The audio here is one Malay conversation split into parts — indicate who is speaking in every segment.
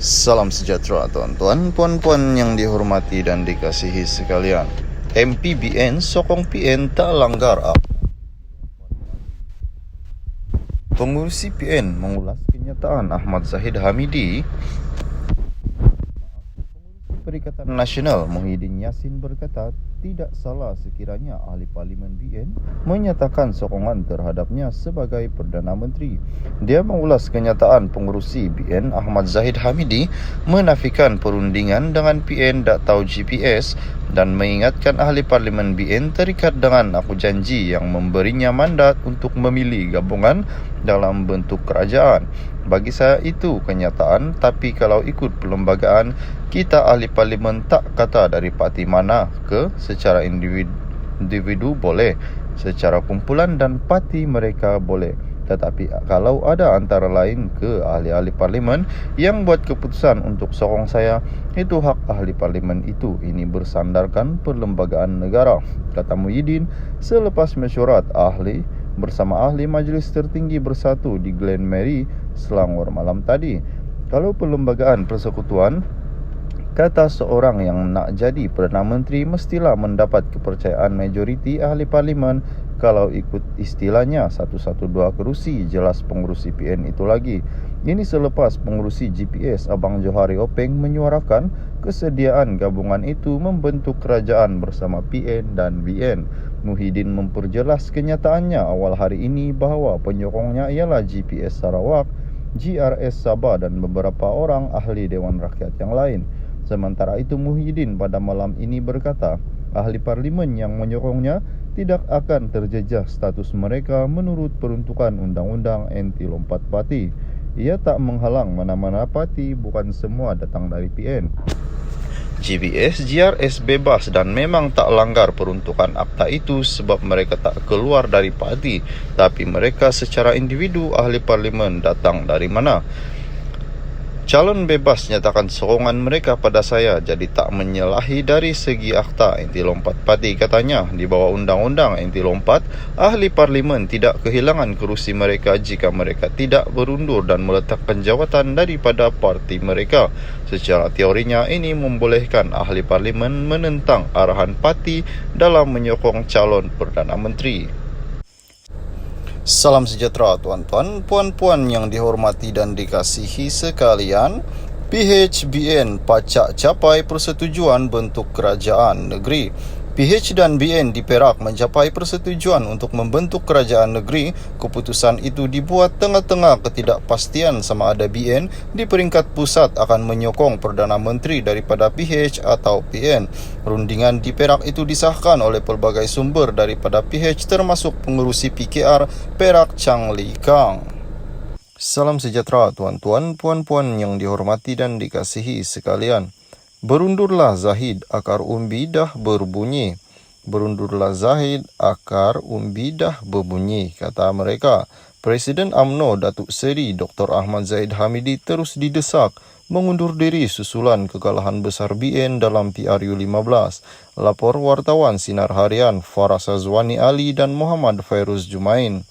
Speaker 1: Salam sejahtera tuan-tuan, puan-puan yang dihormati dan dikasihi sekalian. MPBN sokong PN tak langgar apa. Pengurusi PN mengulas kenyataan Ahmad Zahid Hamidi. Perikatan Nasional Muhyiddin Yassin berkata tidak salah sekiranya ahli parlimen BN menyatakan sokongan terhadapnya sebagai Perdana Menteri. Dia mengulas kenyataan pengurusi BN Ahmad Zahid Hamidi menafikan perundingan dengan PN tak tahu GPS dan mengingatkan ahli parlimen BN terikat dengan aku janji yang memberinya mandat untuk memilih gabungan dalam bentuk kerajaan. Bagi saya itu kenyataan, tapi kalau ikut perlembagaan, kita ahli parlimen tak kata dari parti mana ke secara individu boleh, secara kumpulan dan parti mereka boleh. Tetapi kalau ada antara lain ke ahli-ahli parlimen yang buat keputusan untuk sokong saya, itu hak ahli parlimen itu. Ini bersandarkan perlembagaan negara, kata Muhyiddin selepas mesyuarat ahli bersama ahli Majlis Tertinggi Bersatu di Glen Mary, Selangor malam tadi. Kalau perlembagaan persekutuan, kata seorang yang nak jadi Perdana Menteri mestilah mendapat kepercayaan majoriti ahli parlimen. Kalau ikut istilahnya 112 kerusi, jelas pengurusi PN itu lagi. Ini selepas pengurusi GPS Abang Johari Openg menyuarakan kesediaan gabungan itu membentuk kerajaan bersama PN dan BN. Muhyiddin memperjelas kenyataannya awal hari ini bahawa penyokongnya ialah GPS Sarawak, GRS Sabah dan beberapa orang ahli Dewan Rakyat yang lain. Sementara itu Muhyiddin pada malam ini berkata, ahli parlimen yang menyokongnya tidak akan terjejah status mereka menurut peruntukan Undang-Undang Anti Lompat Parti. Ia tak menghalang mana-mana parti, bukan semua datang dari PN. GBS, GRS bebas dan memang tak langgar peruntukan akta itu sebab mereka tak keluar dari parti, tapi mereka secara individu ahli parlimen datang dari mana. Calon bebas nyatakan sokongan mereka pada saya, jadi tak menyalahi dari segi akta anti lompat parti, katanya. Di bawah undang-undang anti lompat, ahli parlimen tidak kehilangan kerusi mereka jika mereka tidak berundur dan meletakkan jawatan daripada parti mereka. Secara teorinya ini membolehkan ahli parlimen menentang arahan parti dalam menyokong calon Perdana Menteri. Salam sejahtera tuan-tuan, puan-puan yang dihormati dan dikasihi sekalian. PHBN pacak capai persetujuan bentuk kerajaan negeri. PH dan BN di Perak mencapai persetujuan untuk membentuk kerajaan negeri. Keputusan itu dibuat tengah-tengah ketidakpastian sama ada BN di peringkat pusat akan menyokong Perdana Menteri daripada PH atau PN. Rundingan di Perak itu disahkan oleh pelbagai sumber daripada PH termasuk pengurusi PKR Perak Chang Li Kang. Salam sejahtera tuan-tuan, puan-puan yang dihormati dan dikasihi sekalian. Berundurlah Zahid, akar umbi dah berbunyi. Berundurlah Zahid, akar umbi dah berbunyi, kata mereka. Presiden UMNO Datuk Seri Dr. Ahmad Zahid Hamidi terus didesak mengundur diri susulan kekalahan besar BN dalam PRU 15. Lapor wartawan Sinar Harian Farah Sazwani Ali dan Muhammad Fairuz Jumain.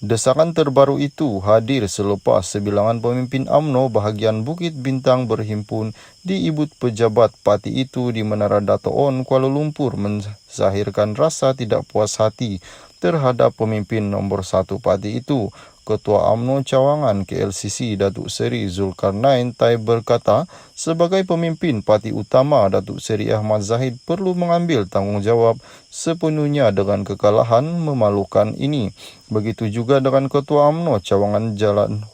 Speaker 1: Desakan terbaru itu hadir selepas sebilangan pemimpin UMNO bahagian Bukit Bintang berhimpun di ibut pejabat parti itu di Menara Dato' On, Kuala Lumpur menzahirkan rasa tidak puas hati terhadap pemimpin nombor 1 parti itu. Ketua UMNO Cawangan KLCC Datuk Seri Zulkarnain Tai berkata, sebagai pemimpin parti utama, Datuk Seri Ahmad Zahid perlu mengambil tanggungjawab sepenuhnya dengan kekalahan memalukan ini. Begitu juga dengan Ketua UMNO Cawangan Jalan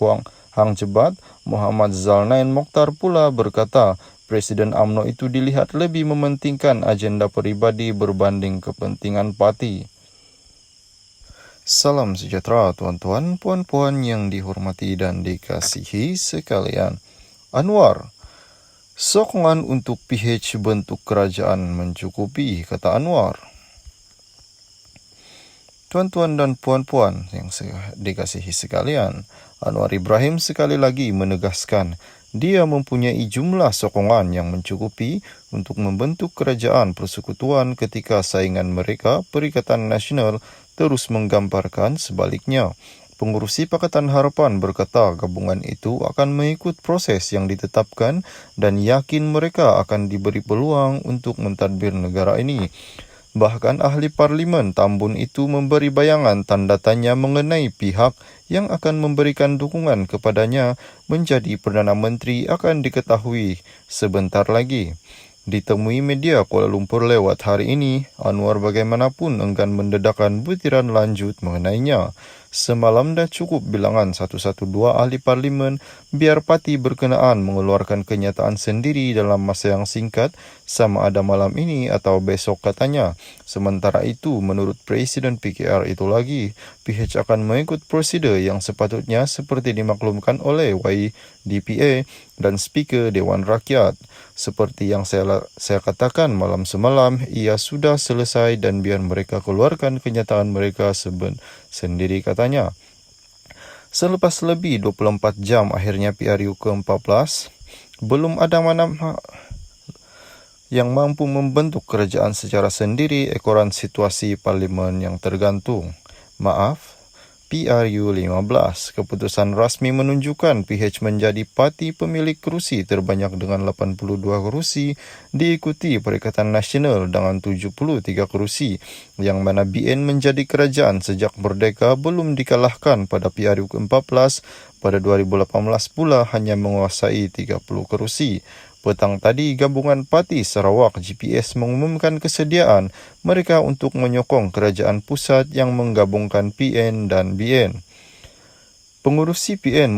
Speaker 1: Hang Jebat, Muhammad Zalnain Mokhtar pula berkata, Presiden UMNO itu dilihat lebih mementingkan agenda peribadi berbanding kepentingan parti. Salam sejahtera tuan-tuan, puan-puan yang dihormati dan dikasihi sekalian. Anwar, sokongan untuk PH bentuk kerajaan mencukupi, kata Anwar. Tuan-tuan dan puan-puan yang dikasihi sekalian, Anwar Ibrahim sekali lagi menegaskan dia mempunyai jumlah sokongan yang mencukupi untuk membentuk kerajaan persekutuan ketika saingan mereka, Perikatan Nasional, terus menggambarkan sebaliknya. Pengurusi Pakatan Harapan berkata gabungan itu akan mengikut proses yang ditetapkan dan yakin mereka akan diberi peluang untuk mentadbir negara ini. Bahkan ahli Parlimen Tambun itu memberi bayangan tanda tanya mengenai pihak yang akan memberikan dukungan kepadanya menjadi Perdana Menteri akan diketahui sebentar lagi. Ditemui media Kuala Lumpur lewat hari ini, Anwar bagaimanapun enggan mendedahkan butiran lanjut mengenainya. Semalam dah cukup bilangan 112 ahli parlimen biar parti berkenaan mengeluarkan kenyataan sendiri dalam masa yang singkat sama ada malam ini atau besok katanya. Sementara itu, menurut Presiden PKR itu lagi, PH akan mengikut prosedur yang sepatutnya seperti dimaklumkan oleh YDPA dan Speaker Dewan Rakyat. Seperti yang saya katakan malam semalam, ia sudah selesai dan biar mereka keluarkan kenyataan mereka sendiri katanya. Selepas lebih 24 jam akhirnya PRU ke-14, belum ada mana yang mampu membentuk kerajaan secara sendiri ekoran situasi parlimen yang tergantung. PRU 15, keputusan rasmi menunjukkan PH menjadi parti pemilik kerusi terbanyak dengan 82 kerusi, diikuti Perikatan Nasional dengan 73 kerusi, yang mana BN menjadi kerajaan sejak merdeka belum dikalahkan pada PRU ke-14 pada 2018 pula hanya menguasai 30 kerusi. Petang tadi, gabungan Parti Sarawak GPS mengumumkan kesediaan mereka untuk menyokong kerajaan pusat yang menggabungkan PN dan BN. Pengurusi PN